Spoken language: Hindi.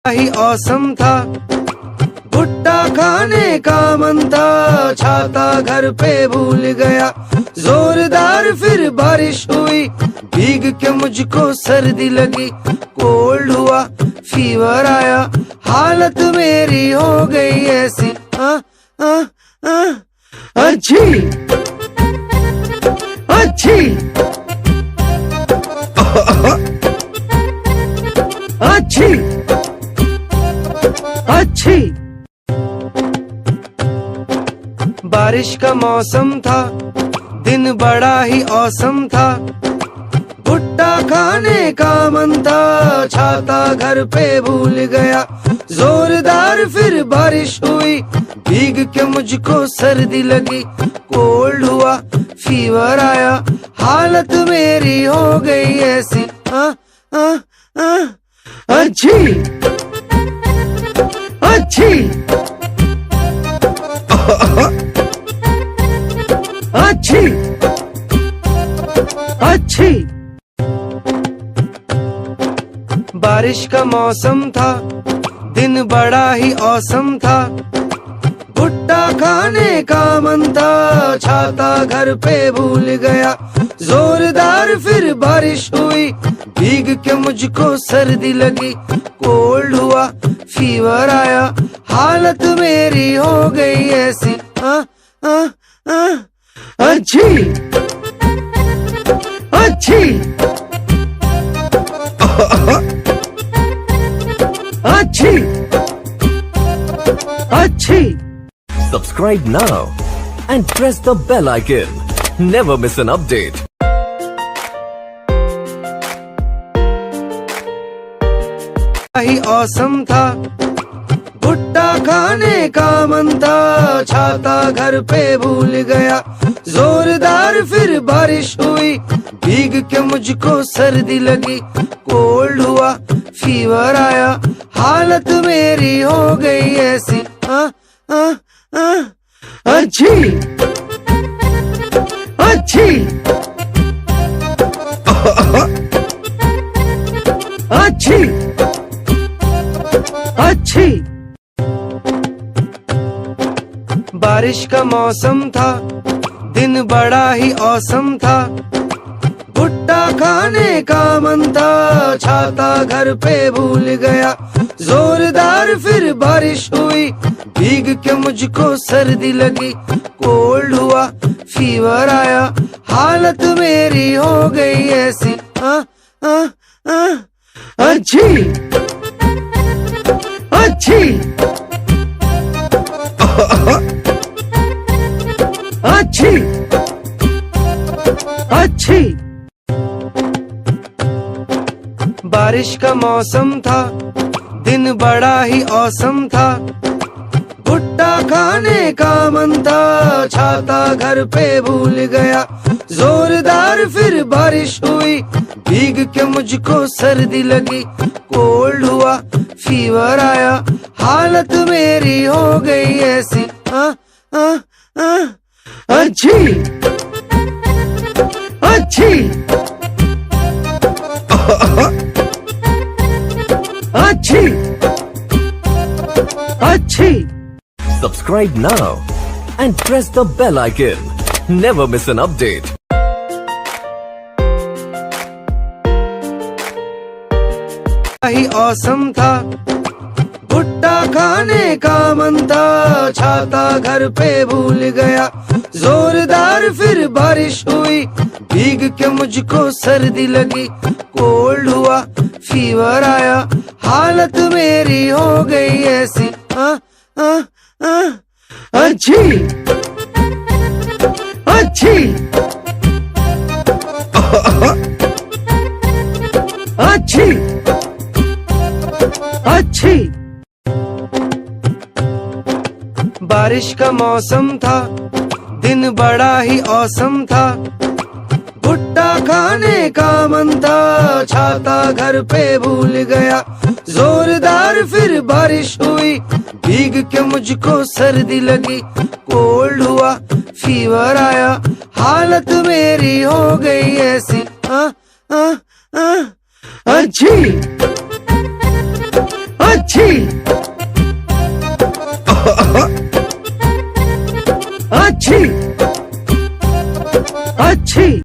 ही औसम था, भुट्टा खाने का मन था, छाता घर पे भूल गया। जोरदार फिर बारिश हुई, भीग के मुझको सर्दी लगी। कोल्ड हुआ, फीवर आया, हालत मेरी हो गई ऐसी। अच्छी अच्छी अच्छी अच्छी। बारिश का मौसम था, दिन बड़ा ही औसम था, भुट्टा खाने का मन था, छाता घर पे भूल गया। जोरदार फिर बारिश हुई, भीग के मुझको सर्दी लगी। कोल्ड हुआ, फीवर आया, हालत मेरी हो गई ऐसी। अच्छी अच्छी अच्छी अच्छी। बारिश का मौसम था, दिन बड़ा ही औसम था, भुट्टा खाने का मन था, छाता घर पे भूल गया। जोरदार फिर बारिश हुई, भीग के मुझको सर्दी लगी। कोल्ड हुआ, फीवर आया, हालत मेरी हो गई ऐसी। अच्छी अच्छी अच्छी अच्छी। Subscribe now and press the bell icon. Never miss an update. He awesome था, भुट्टा खाने का मन था, छाता घर पे भूल गया। जोरदार फिर बारिश हुई, भीग के मुझको सर्दी लगी। कोल्ड हुआ, फीवर आया, हालत मेरी हो गई ऐसी। अच्छी अच्छी अच्छी अच्छी। बारिश का मौसम था, दिन बड़ा ही औसम था, भुट्टा खाने का मन था, छाता घर पे भूल गया। जोरदार फिर बारिश हुई, भीग के मुझको सर्दी लगी। कोल्ड हुआ, फीवर आया, हालत मेरी हो गई ऐसी। अच्छी अच्छी अच्छी अच्छी। बारिश का मौसम था, दिन बड़ा ही औसम था, भुट्टा खाने का मन था, छाता घर पे भूल गया। जोरदार फिर बारिश हुई, भीग के मुझको सर्दी लगी। कोल्ड हुआ, फीवर आया, हालत मेरी हो गई ऐसी। अच्छी अच्छी अच्छी अच्छी। Subscribe now and press the bell icon. Never miss an update. He awesome था, भुट्टा खाने का मन था, छाता घर पे भूल गया। जोरदार फिर बारिश हुई, भीग के मुझको सर्दी लगी। कोल्ड हुआ, फीवर आया, हालत मेरी हो गई ऐसी। अच्छी अच्छी अच्छी अच्छी। बारिश का मौसम था, दिन बड़ा ही औसम था, भुट्टा खाने का मन था, छाता घर पे भूल गया। जोरदार फिर बारिश हुई, भीग के मुझको सर्दी लगी। कोल्ड हुआ, फीवर आया, हालत मेरी हो गई ऐसी। अच्छी अच्छी अच्छी अच्छी